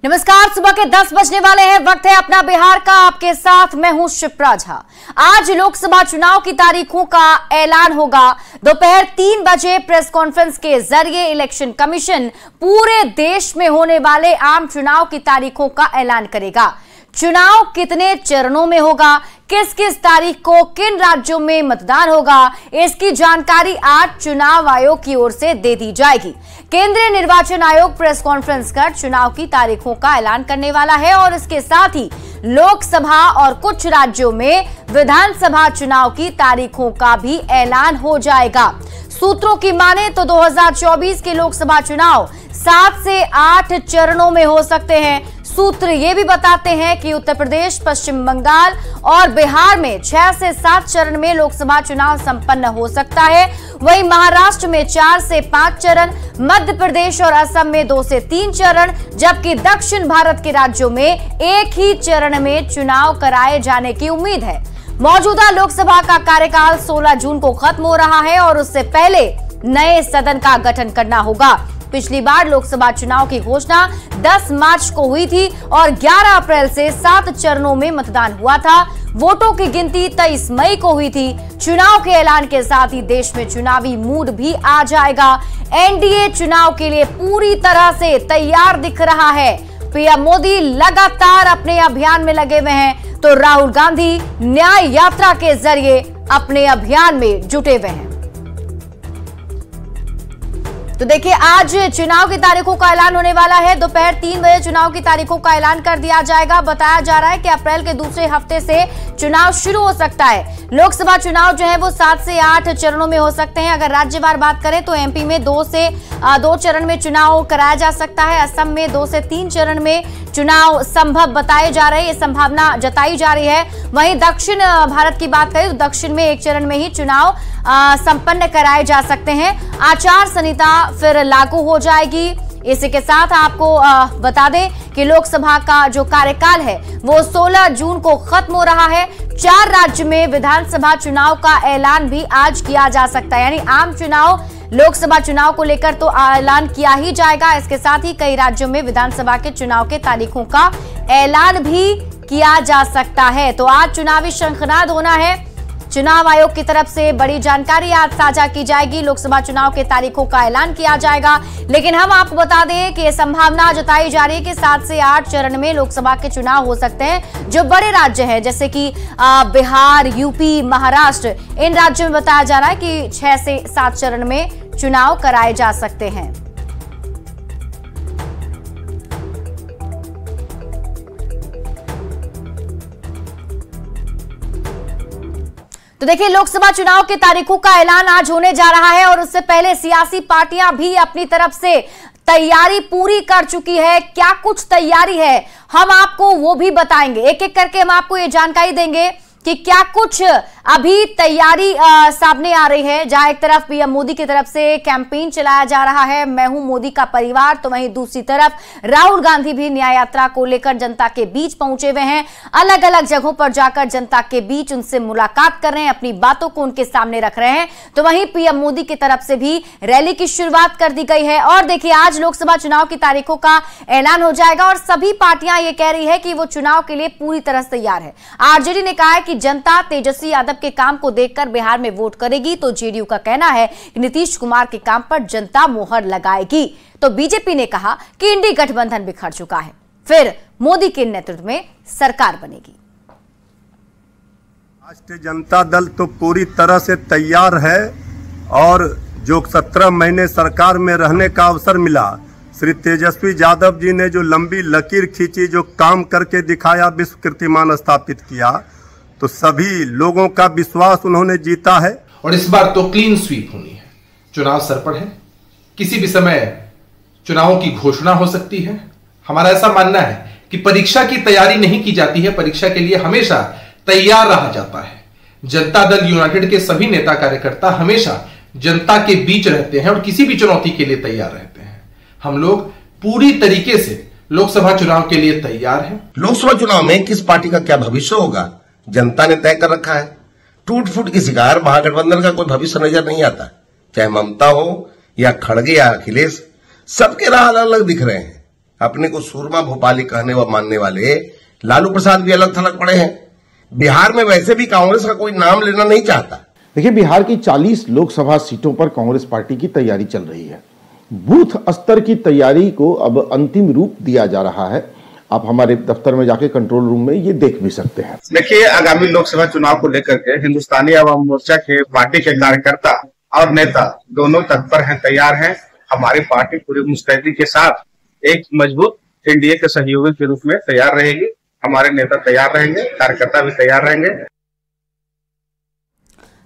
नमस्कार, सुबह के 10 बजने वाले हैं। वक्त है अपना बिहार का। आपके साथ मैं हूं शिप्रा झा। आज लोकसभा चुनाव की तारीखों का ऐलान होगा। दोपहर 3 बजे प्रेस कॉन्फ्रेंस के जरिए इलेक्शन कमीशन पूरे देश में होने वाले आम चुनाव की तारीखों का ऐलान करेगा। चुनाव कितने चरणों में होगा, किस किस तारीख को किन राज्यों में मतदान होगा, इसकी जानकारी आज चुनाव आयोग की ओर से दे दी जाएगी। केंद्रीय निर्वाचन आयोग प्रेस कॉन्फ्रेंस कर चुनाव की तारीखों का ऐलान करने वाला है और इसके साथ ही लोकसभा और कुछ राज्यों में विधानसभा चुनाव की तारीखों का भी ऐलान हो जाएगा। सूत्रों की माने तो 2024 के लोकसभा चुनाव 7 से 8 चरणों में हो सकते हैं। सूत्र ये भी बताते हैं कि उत्तर प्रदेश, पश्चिम बंगाल और बिहार में 6 से 7 चरण में लोकसभा चुनाव संपन्न हो सकता है। वहीं महाराष्ट्र में 4 से 5 चरण, मध्य प्रदेश और असम में 2 से 3 चरण, जबकि दक्षिण भारत के राज्यों में एक ही चरण में चुनाव कराए जाने की उम्मीद है। मौजूदा लोकसभा का कार्यकाल 16 जून को खत्म हो रहा है और उससे पहले नए सदन का गठन करना होगा। पिछली बार लोकसभा चुनाव की घोषणा 10 मार्च को हुई थी और 11 अप्रैल से 7 चरणों में मतदान हुआ था। वोटों की गिनती 23 मई को हुई थी। चुनाव के ऐलान के साथ ही देश में चुनावी मूड भी आ जाएगा। एनडीए चुनाव के लिए पूरी तरह से तैयार दिख रहा है। पीएम मोदी लगातार अपने अभियान में लगे हुए हैं तो राहुल गांधी न्याय यात्रा के जरिए अपने अभियान में जुटे हुए हैं। तो देखिए, आज चुनाव की तारीखों का ऐलान होने वाला है। दोपहर 3 बजे चुनाव की तारीखों का ऐलान कर दिया जाएगा। बताया जा रहा है कि अप्रैल के दूसरे हफ्ते से चुनाव शुरू हो सकता है। लोकसभा चुनाव जो है वो 7 से 8 चरणों में हो सकते हैं। अगर राज्यवार बात करें तो एमपी में 2 चरण में चुनाव कराया जा सकता है। असम में 2 से 3 चरण में चुनाव संभव बताए जा रहे हैं, ये संभावना जताई जा रही है। वहीं दक्षिण भारत की बात करें तो दक्षिण में 1 चरण में ही चुनाव संपन्न कराए जा सकते हैं। आचार संहिता फिर लागू हो जाएगी। इसी के साथ आपको बता दें कि लोकसभा का जो कार्यकाल है वो 16 जून को खत्म हो रहा है। 4 राज्य में विधानसभा चुनाव का ऐलान भी आज किया जा सकता है, यानी आम चुनाव लोकसभा चुनाव को लेकर तो ऐलान किया ही जाएगा। इसके साथ ही कई राज्यों में विधानसभा के चुनाव के तारीखों का ऐलान भी किया जा सकता है। तो आज चुनावी शंखनाद होना है। चुनाव आयोग की तरफ से बड़ी जानकारी आज साझा की जाएगी। लोकसभा चुनाव के तारीखों का ऐलान किया जाएगा, लेकिन हम आपको बता दें कि यह संभावना जताई जा रही है कि 7 से 8 चरण में लोकसभा के चुनाव हो सकते हैं। जो बड़े राज्य हैं जैसे कि बिहार, यूपी, महाराष्ट्र, इन राज्यों में बताया जा रहा है कि 6 से 7 चरण में चुनाव कराए जा सकते हैं। तो देखिए, लोकसभा चुनाव की तारीखों का ऐलान आज होने जा रहा है और उससे पहले सियासी पार्टियां भी अपनी तरफ से तैयारी पूरी कर चुकी है। क्या कुछ तैयारी है हम आपको वो भी बताएंगे। एक एक करके हम आपको ये जानकारी देंगे कि क्या कुछ अभी तैयारी सामने आ रही है। जहां एक तरफ पीएम मोदी की तरफ से कैंपेन चलाया जा रहा है, मैं हूं मोदी का परिवार, तो वहीं दूसरी तरफ राहुल गांधी भी न्याय यात्रा को लेकर जनता के बीच पहुंचे हुए हैं। अलग अलग जगहों पर जाकर जनता के बीच उनसे मुलाकात कर रहे हैं, अपनी बातों को उनके सामने रख रहे हैं। तो वहीं पीएम मोदी की तरफ से भी रैली की शुरुआत कर दी गई है। और देखिए, आज लोकसभा चुनाव की तारीखों का ऐलान हो जाएगा और सभी पार्टियां ये कह रही है कि वो चुनाव के लिए पूरी तरह से तैयार है। आरजेडी ने कहा है कि जनता तेजस्वी यादव के काम को देखकर बिहार में वोट करेगी, तो जेडीयू का कहना है कि नीतीश कुमार के काम पर जनता मोहर लगाएगी। तो बीजेपी ने कहा कि इंडी गठबंधन बिखर चुका है, फिर मोदी के नेतृत्व में सरकार बनेगी। राष्ट्रीय जनता दल तो पूरी तरह से तैयार है और जो 17 महीने सरकार में रहने का अवसर मिला, श्री तेजस्वी यादव जी ने जो लंबी लकीर खींची, जो काम करके दिखाया, विश्व कीर्तिमान स्थापित किया, तो सभी लोगों का विश्वास उन्होंने जीता है। और इस बार तो क्लीन स्वीप होनी है। चुनाव सर पर है, किसी भी समय चुनावों की घोषणा हो सकती है। हमारा ऐसा मानना है कि परीक्षा की तैयारी नहीं की जाती है, परीक्षा के लिए हमेशा तैयार रहा जाता है। जनता दल यूनाइटेड के सभी नेता कार्यकर्ता हमेशा जनता के बीच रहते हैं और किसी भी चुनौती के लिए तैयार रहते हैं। हम लोग पूरी तरीके से लोकसभा चुनाव के लिए तैयार हैं। लोकसभा चुनाव में किस पार्टी का क्या भविष्य होगा जनता ने तय कर रखा है। टूट फूट की शिकार महागठबंधन का कोई भविष्य नजर नहीं आता। चाहे ममता हो या खड़गे या अखिलेश, सबके राह अलग अलग दिख रहे हैं। अपने को सूरमा भोपाली कहने व मानने वाले लालू प्रसाद भी अलग थलग पड़े हैं। बिहार में वैसे भी कांग्रेस का कोई नाम लेना नहीं चाहता। देखिए, बिहार की 40 लोकसभा सीटों पर कांग्रेस पार्टी की तैयारी चल रही है। बूथ स्तर की तैयारी को अब अंतिम रूप दिया जा रहा है। आप हमारे दफ्तर में जाके कंट्रोल रूम में ये देख भी सकते हैं। देखिए, आगामी लोकसभा चुनाव को लेकर के हिंदुस्तानी आवाम मोर्चा के पार्टी के कार्यकर्ता और नेता दोनों तत्पर हैं, तैयार हैं। हमारी पार्टी पूरी मुस्तैदी के साथ एक मजबूत एनडीए के सहयोगी के रूप में तैयार रहेगी। हमारे नेता तैयार रहेंगे, कार्यकर्ता भी तैयार रहेंगे।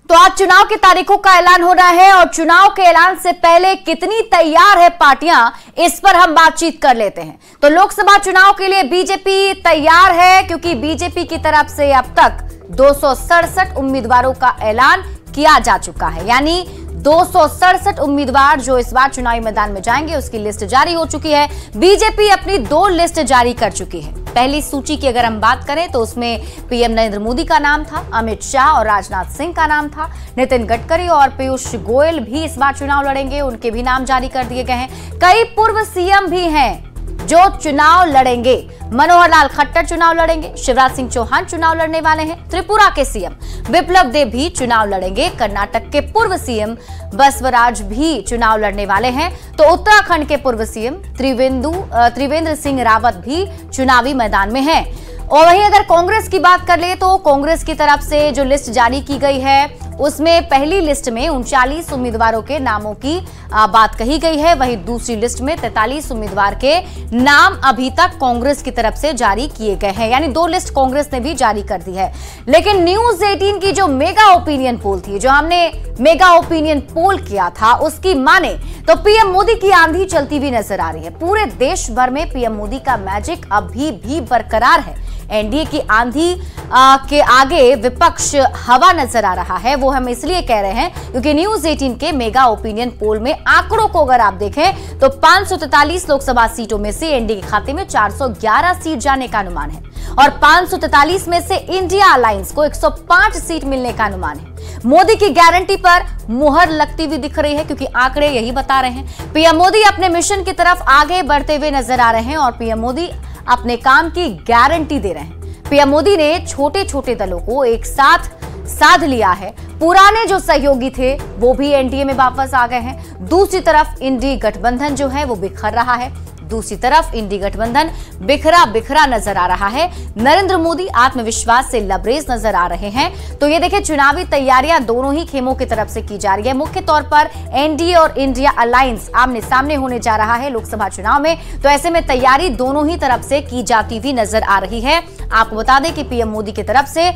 तो आज चुनाव की तारीखों का ऐलान हो रहा है और चुनाव के ऐलान से पहले कितनी तैयार है पार्टियां, इस पर हम बातचीत कर लेते हैं। तो लोकसभा चुनाव के लिए बीजेपी तैयार है, क्योंकि बीजेपी की तरफ से अब तक 267 उम्मीदवारों का ऐलान किया जा चुका है। यानी 267 उम्मीदवार जो इस बार चुनावी मैदान में जाएंगे, उसकी लिस्ट जारी हो चुकी है। बीजेपी अपनी 2 लिस्ट जारी कर चुकी है। पहली सूची की अगर हम बात करें तो उसमें पीएम नरेंद्र मोदी का नाम था, अमित शाह और राजनाथ सिंह का नाम था, नितिन गडकरी और पीयूष गोयल भी इस बार चुनाव लड़ेंगे, उनके भी नाम जारी कर दिए गए हैं। कई पूर्व सीएम भी हैं जो चुनाव लड़ेंगे। मनोहर लाल खट्टर चुनाव लड़ेंगे, शिवराज सिंह चौहान चुनाव लड़ने वाले हैं, त्रिपुरा के सीएम बिप्लब देब भी चुनाव लड़ेंगे, कर्नाटक के पूर्व सीएम बसवराज भी चुनाव लड़ने वाले हैं, तो उत्तराखंड के पूर्व सीएम त्रिवेंद्र सिंह रावत भी चुनावी मैदान में हैं। और वहीं अगर कांग्रेस की बात कर ले तो कांग्रेस की तरफ से जो लिस्ट जारी की गई है उसमें पहली लिस्ट में 39 उम्मीदवारों के नामों की बात कही गई है। वहीं दूसरी लिस्ट में 43 उम्मीदवार के नाम अभी तक कांग्रेस की तरफ से जारी किए गए हैं। यानी 2 लिस्ट कांग्रेस ने भी जारी कर दी है। लेकिन न्यूज 18 की जो मेगा ओपिनियन पोल थी, जो हमने मेगा ओपिनियन पोल किया था, उसकी माने तो पीएम मोदी की आंधी चलती हुई नजर आ रही है। पूरे देश भर में पीएम मोदी का मैजिक अभी भी बरकरार है। एनडीए की आंधी के आगे विपक्ष हवा नजर आ रहा है। वो हम इसलिए कह रहे हैं क्योंकि न्यूज 18 के मेगा ओपिनियन पोल में आंकड़ों को अगर आप देखें तो 543 लोकसभा सीटों में से एनडीए के खाते में 411 सीट जाने का अनुमान है और 543 में से इंडिया अलायंस को 105 सीट मिलने का अनुमान है। मोदी की गारंटी पर मुहर लगती हुई दिख रही है, क्योंकि आंकड़े यही बता रहे हैं। पीएम मोदी अपने मिशन की तरफ आगे बढ़ते हुए नजर आ रहे हैं और पीएम मोदी अपने काम की गारंटी दे रहे हैं। पीएम मोदी ने छोटे छोटे दलों को एक साथ साध लिया है। पुराने जो सहयोगी थे वो भी एनडीए में वापस आ गए हैं। दूसरी तरफ इंडी गठबंधन जो है वो बिखर रहा है। दूसरी तरफ इंडी गठबंधन बिखरा बिखरा नजर आ रहा है। नरेंद्र मोदी आत्मविश्वास से लबरेज नजर आ रहे हैं। तो ये देखिए, चुनावी तैयारियां दोनों ही खेमों की तरफ से की जा रही है। मुख्य तौर पर एनडीए और इंडिया अलायंस आमने सामने होने जा रहा है लोकसभा चुनाव में। तो ऐसे में तैयारी दोनों ही तरफ से की जाती हुई नजर आ रही है। आपको बता दें कि पीएम मोदी की तरफ से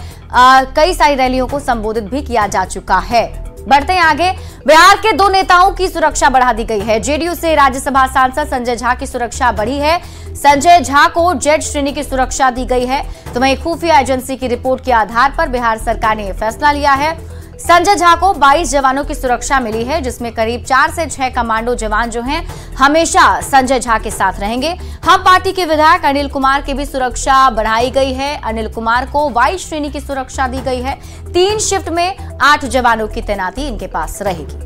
कई सारी रैलियों को संबोधित भी किया जा चुका है। बढ़ते हैं आगे। बिहार के 2 नेताओं की सुरक्षा बढ़ा दी गई है। जेडीयू से राज्यसभा सांसद संजय झा की सुरक्षा बढ़ी है। संजय झा को जेड श्रेणी की सुरक्षा दी गई है। तो वहीं खुफिया एजेंसी की रिपोर्ट के आधार पर बिहार सरकार ने यह फैसला लिया है। संजय झा को 22 जवानों की सुरक्षा मिली है, जिसमें करीब 4 से 6 कमांडो जवान जो हैं हमेशा संजय झा के साथ रहेंगे। हम पार्टी के विधायक अनिल कुमार की भी सुरक्षा बढ़ाई गई है। अनिल कुमार को वाई श्रेणी की सुरक्षा दी गई है। 3 शिफ्ट में 8 जवानों की तैनाती इनके पास रहेगी।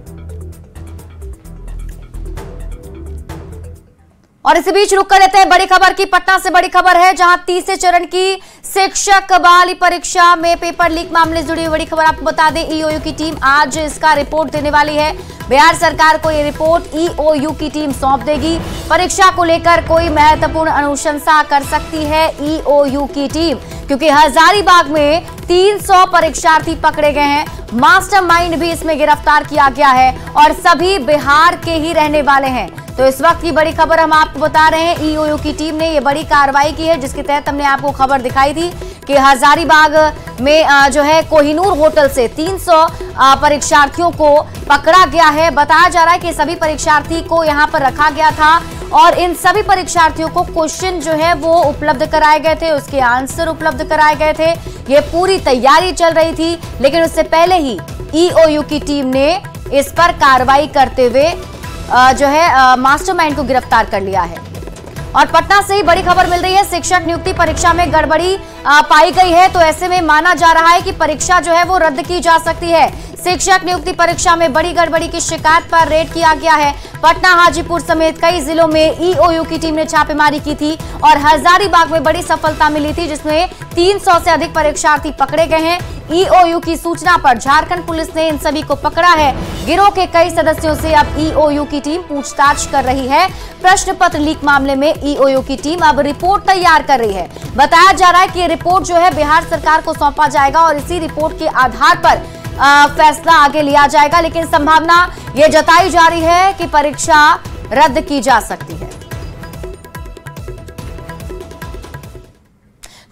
और इसी बीच रुक कर लेते हैं बड़ी खबर की। पटना से बड़ी खबर है, जहां तीसरे चरण की शिक्षक बहाली परीक्षा में पेपर लीक मामले से जुड़ी बड़ी खबर आपको बता दें। ईओयू की टीम आज इसका रिपोर्ट देने वाली है। बिहार सरकार को यह रिपोर्ट ईओयू की टीम सौंप देगी। परीक्षा को लेकर कोई महत्वपूर्ण अनुशंसा कर सकती है ईओयू की टीम, क्योंकि हजारीबाग में 300 परीक्षार्थी पकड़े गए हैं। मास्टरमाइंड भी इसमें गिरफ्तार किया गया है और सभी बिहार के ही रहने वाले हैं। तो इस वक्त की बड़ी खबर हम आपको बता रहे हैं, ईओयू की टीम ने यह बड़ी कार्रवाई की है, जिसके तहत हमने आपको खबर दिखाई थी कि हजारीबाग में जो है कोहिनूर होटल से 300 परीक्षार्थियों को पकड़ा गया है। बताया जा रहा है कि सभी परीक्षार्थी को यहां पर रखा गया था और इन सभी परीक्षार्थियों को क्वेश्चन जो है वो उपलब्ध कराए गए थे, उसके आंसर उपलब्ध कराए गए थे। ये पूरी तैयारी चल रही थी, लेकिन उससे पहले ही ईओयू की टीम ने इस पर कार्रवाई करते हुए जो है मास्टरमाइंड को गिरफ्तार कर लिया है। और पटना से ही बड़ी खबर मिल रही है, शिक्षक नियुक्ति परीक्षा में गड़बड़ी पाई गई है। तो ऐसे में माना जा रहा है कि परीक्षा जो है वो रद्द की जा सकती है। शिक्षक नियुक्ति परीक्षा में बड़ी गड़बड़ी की शिकायत पर रेड किया गया है। पटना, हाजीपुर समेत कई जिलों में ईओयू की टीम ने छापेमारी की थी और हजारीबाग में बड़ी सफलता मिली थी, जिसमें 300 से अधिक परीक्षार्थी पकड़े गए हैं। ईओयू की सूचना पर झारखंड पुलिस ने इन सभी को पकड़ा है। गिरोह के कई सदस्यों से अब ईओयू की टीम पूछताछ कर रही है। प्रश्न पत्र लीक मामले में ईओयू की टीम अब रिपोर्ट तैयार कर रही है। बताया जा रहा है कि ये रिपोर्ट जो है बिहार सरकार को सौंपा जाएगा और इसी रिपोर्ट के आधार पर फैसला आगे लिया जाएगा, लेकिन संभावना ये जताई जा रही है कि परीक्षा रद्द की जा सकती है।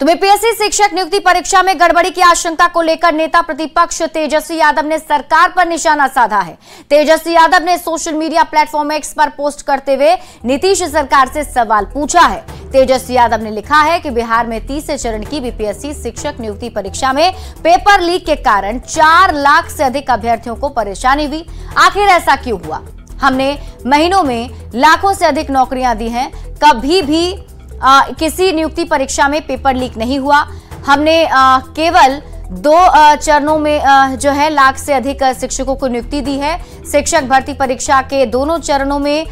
तो बीपीएससी शिक्षक नियुक्ति परीक्षा में गड़बड़ी की आशंका को लेकर नेता प्रतिपक्ष तेजस्वी यादव ने सरकार पर निशाना साधा है। तेजस्वी यादव ने सोशल मीडिया प्लेटफॉर्म एक्स पर पोस्ट करते हुए नीतीश सरकार से सवाल पूछा है। तेजस्वी यादव ने लिखा है कि बिहार में 30 चरण की बीपीएससी शिक्षक नियुक्ति परीक्षा में पेपर लीक के कारण 4 लाख से अधिक अभ्यर्थियों को परेशानी हुई। आखिर ऐसा क्यों हुआ? हमने महीनों में लाखों से अधिक नौकरियां दी हैं, कभी भी किसी नियुक्ति परीक्षा में पेपर लीक नहीं हुआ। हमने केवल 2 चरणों में जो है लाख से अधिक शिक्षकों को नियुक्ति दी है। शिक्षक भर्ती परीक्षा के दोनों चरणों में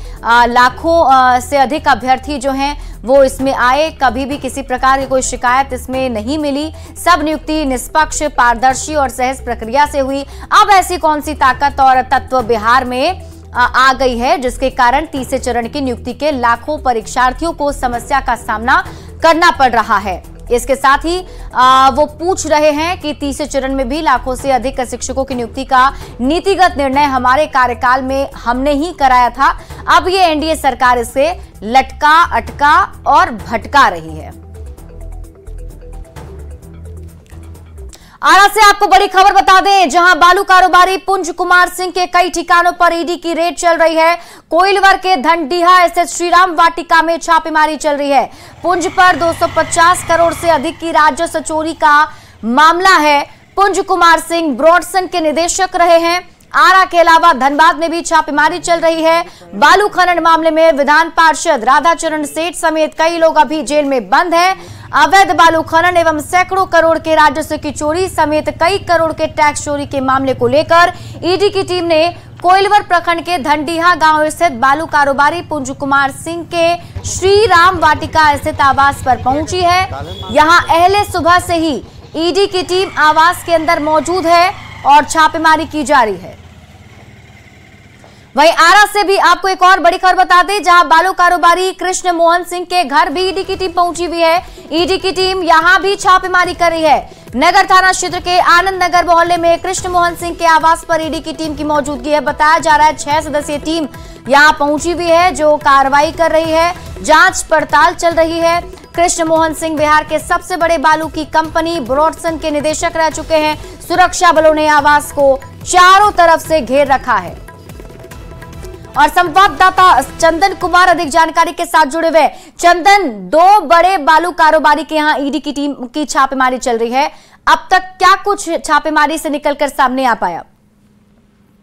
लाखों से अधिक अभ्यर्थी जो हैं वो इसमें आए, कभी भी किसी प्रकार की कोई शिकायत इसमें नहीं मिली। सब नियुक्ति निष्पक्ष, पारदर्शी और सहज प्रक्रिया से हुई। अब ऐसी कौन सी ताकत और तत्व बिहार में आ गई है जिसके कारण तीसरे चरण की नियुक्ति के लाखों परीक्षार्थियों को समस्या का सामना करना पड़ रहा है? इसके साथ ही वो पूछ रहे हैं कि तीसरे चरण में भी लाखों से अधिक शिक्षकों की नियुक्ति का नीतिगत निर्णय हमारे कार्यकाल में हमने ही कराया था। अब ये एनडीए सरकार इसे लटका, अटका और भटका रही है। आरा से आपको बड़ी खबर बता दें, जहां बालू कारोबारी पुंज कुमार सिंह के कई ठिकानों पर ईडी की रेड चल रही है। कोइलवर के धनडीहा स्थित श्रीराम वाटिका में छापेमारी चल रही है। पुंज पर 250 करोड़ से अधिक की राजस्व चोरी का मामला है। पुंज कुमार सिंह ब्रॉडसन के निदेशक रहे हैं। आरा के अलावा धनबाद में भी छापेमारी चल रही है। बालू खनन मामले में विधान पार्षद राधाचरण सेठ समेत कई लोग अभी जेल में बंद हैं। अवैध बालू खनन एवं सैकड़ों करोड़ के राजस्व की चोरी समेत कई करोड़ के टैक्स चोरी के मामले को लेकर ईडी की टीम ने कोइलवर प्रखंड के धनडीहा गांव स्थित बालू कारोबारी पुंज कुमार सिंह के श्री राम वाटिका स्थित आवास पर पहुंची है। यहां अहले सुबह से ही ईडी की टीम आवास के अंदर मौजूद है और छापेमारी की जा रही है। वहीं आरा से भी आपको एक और बड़ी खबर बता दें, जहां बालू कारोबारी कृष्ण मोहन सिंह के घर भी ईडी की टीम पहुंची हुई है। ईडी की टीम यहां भी छापेमारी कर रही है। नगर थाना क्षेत्र के आनंद नगर मोहल्ले में कृष्ण मोहन सिंह के आवास पर ईडी की टीम की मौजूदगी है। बताया जा रहा है 6 सदस्यीय टीम यहां पहुंची हुई है जो कार्रवाई कर रही है, जांच पड़ताल चल रही है। कृष्ण मोहन सिंह बिहार के सबसे बड़े बालू की कंपनी ब्रॉडसन के निदेशक रह चुके हैं। सुरक्षा बलों ने आवास को चारों तरफ से घेर रखा है और संवाददाता चंदन कुमार अधिक जानकारी के साथ जुड़े हुए। चंदन, 2 बड़े बालू कारोबारी के यहाँ ईडी की टीम की छापेमारी चल रही है। अब तक क्या कुछ छापेमारी से निकलकर सामने आ पाया?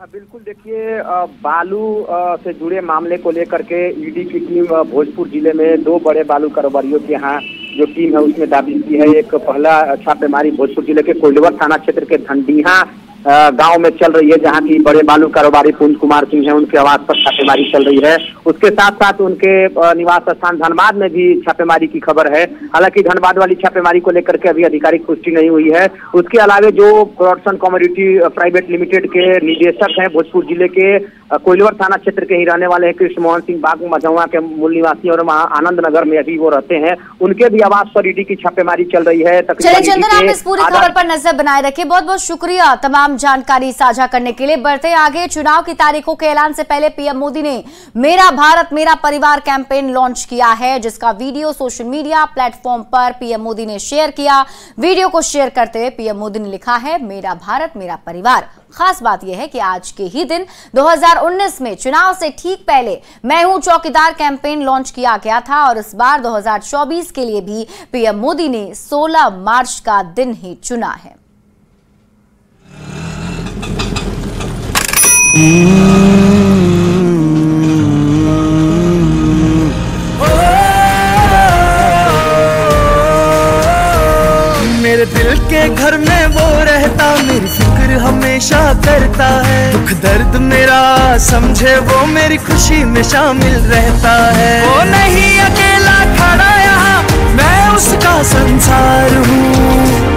बिल्कुल, देखिए बालू से जुड़े मामले को लेकर के ईडी की टीम भोजपुर जिले में 2 बड़े बालू कारोबारियों के यहाँ जो टीम है उसने दाबिश की है। एक पहला छापेमारी भोजपुर जिले के कोइलवर थाना क्षेत्र के धनडीहा गांव में चल रही है, जहां की बड़े बालू कारोबारी पुंज कुमार सिंह है, उनके आवास पर छापेमारी चल रही है। उसके साथ साथ उनके निवास स्थान धनबाद में भी छापेमारी की खबर है। हालांकि धनबाद वाली छापेमारी को लेकर के अभी आधिकारिक पुष्टि नहीं हुई है। उसके अलावा जो ब्रॉडसन कमोडिटी प्राइवेट लिमिटेड के निदेशक हैं भोजपुर जिले के कोइलवर थाना क्षेत्र के ही रहने वाले हैं, कृष्ण मोहन सिंह बाग मझौआ के मूल निवासी और आनंद नगर में अभी वो रहते हैं, उनके भी आवास पर ईडी की छापेमारी चल रही है। चलिए चंदन, आप इस पूरी खबर पर नजर बनाए रखें। बहुत बहुत शुक्रिया तमाम जानकारी साझा करने के लिए। बढ़ते आगे, चुनाव की तारीखों के ऐलान से पहले पीएम मोदी ने मेरा भारत मेरा परिवार कैंपेन लॉन्च किया है, जिसका वीडियो सोशल मीडिया प्लेटफॉर्म पर पीएम मोदी ने शेयर किया। वीडियो को शेयर करते हुए पीएम मोदी ने लिखा है, मेरा भारत मेरा परिवार। खास बात यह है कि आज के ही दिन 2019 में चुनाव से ठीक पहले मैं हूं चौकीदार कैंपेन लॉन्च किया गया था और इस बार 2024 के लिए भी पीएम मोदी ने 16 मार्च का दिन ही चुना है। मेरे दिल के मेरे घर में वो रहता, मेरी फिक्र हमेशा करता है। दुख दर्द मेरा समझे वो, मेरी खुशी में शामिल रहता है। वो नहीं अकेला खड़ा यहाँ, मैं उसका संसार हूँ।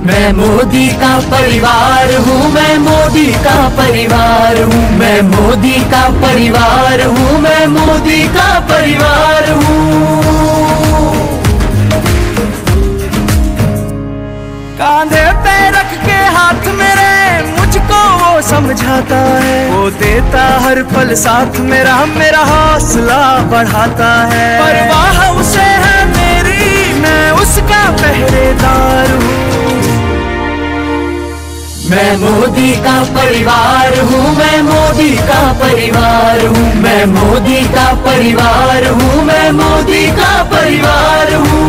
मैं मोदी का परिवार हूँ, मैं मोदी का परिवार हूँ, मैं मोदी का परिवार हूँ, मैं मोदी का परिवार हूँ। कांधे पे रख के हाथ मेरे मुझको वो समझाता है, वो देता हर पल साथ मेरा, मेरा हौसला बढ़ाता है। परवाह उसे है मेरी, मैं उसका पहरेदार हूँ। मैं मोदी का परिवार हूँ, मैं मोदी का परिवार हूँ, मैं मोदी का परिवार हूँ, मैं मोदी का परिवार हूँ।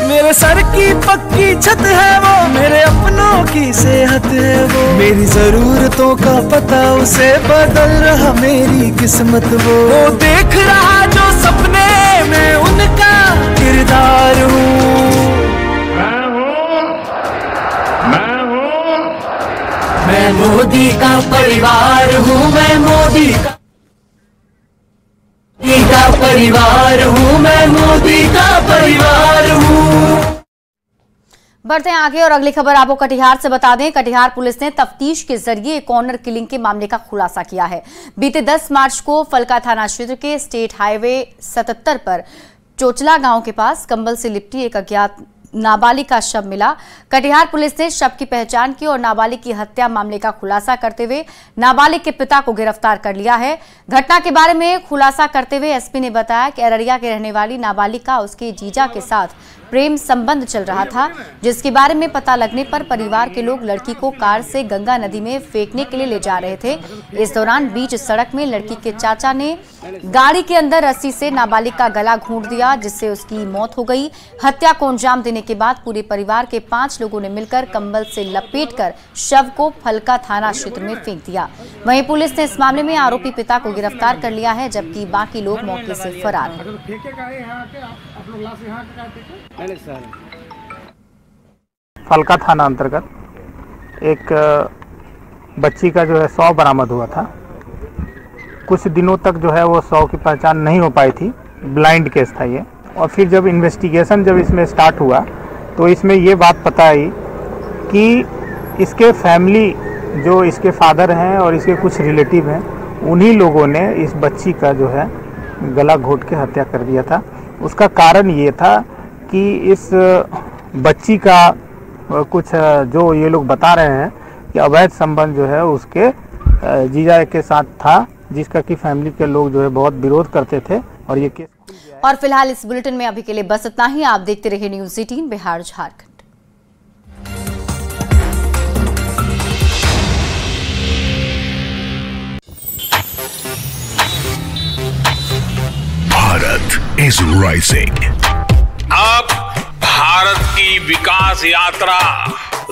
मेरे सर की पक्की छत है वो, मेरे अपनों की सेहत है वो, मेरी जरूरतों का पता उसे, बदल रहा मेरी किस्मत वो देख रहा जो सपने, मैं उनका किरदार हूँ। मैं मोदी का परिवार हूँ, मैं मोदी का परिवार हूँ, मैं मोदी का परिवार हूँ। बढ़ते हैं आगे और अगली खबर आपको कटिहार से बता दें। कटिहार पुलिस ने तफ्तीश के जरिए एक ऑनर किलिंग के मामले का खुलासा किया है। बीते 10 मार्च को फलका थाना क्षेत्र के स्टेट हाईवे 77 पर चोचला गांव के पास कंबल से लिपटी एक अज्ञात नाबालिग का शव मिला। कटिहार पुलिस ने शव की पहचान की और नाबालिग की हत्या मामले का खुलासा करते हुए नाबालिग के पिता को गिरफ्तार कर लिया है। घटना के बारे में खुलासा करते हुए एसपी ने बताया कि अररिया के रहने वाली नाबालिग का उसके जीजा के साथ प्रेम संबंध चल रहा था, जिसके बारे में पता लगने पर परिवार के लोग लड़की को कार से गंगा नदी में फेंकने के लिए ले जा रहे थे। इस दौरान बीच सड़क में लड़की के चाचा ने गाड़ी के अंदर रस्सी से नाबालिग का गला घोंट दिया, जिससे उसकी मौत हो गई। हत्या को अंजाम देने के बाद पूरे परिवार के 5 लोगों ने मिलकर कंबल से लपेटकर शव को फलका थाना क्षेत्र में फेंक दिया। वहीं पुलिस ने इस मामले में आरोपी पिता को गिरफ्तार कर लिया है, जबकि बाकी लोग मौके से फरार हैं। फलका थाना अंतर्गत एक बच्ची का जो है शव बरामद हुआ था। कुछ दिनों तक जो है वो शव की पहचान नहीं हो पाई थी, ब्लाइंड केस था ये। और फिर जब इन्वेस्टिगेशन जब इसमें स्टार्ट हुआ तो इसमें ये बात पता आई कि इसके फैमिली जो इसके फादर हैं और इसके कुछ रिलेटिव हैं, उन्हीं लोगों ने इस बच्ची का जो है गला घोंट के हत्या कर दिया था। उसका कारण ये था कि इस बच्ची का कुछ जो ये लोग बता रहे हैं कि अवैध संबंध जो है उसके जीजा के साथ था, जिसका कि फैमिली के लोग जो है बहुत विरोध करते थे और ये केस। और फिलहाल इस बुलेटिन में अभी के लिए बस इतना ही। आप देखते रहिए news 18 Bihar Jharkhand. Bharat is rising. अब भारत की विकास यात्रा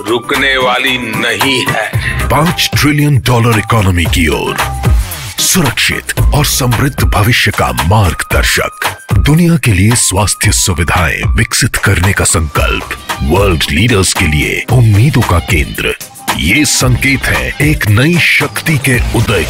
रुकने वाली नहीं है। $5 ट्रिलियन इकोनॉमी की ओर, सुरक्षित और समृद्ध भविष्य का मार्गदर्शक, दुनिया के लिए स्वास्थ्य सुविधाएं विकसित करने का संकल्प, वर्ल्ड लीडर्स के लिए उम्मीदों का केंद्र। ये संकेत है एक नई शक्ति के उदय।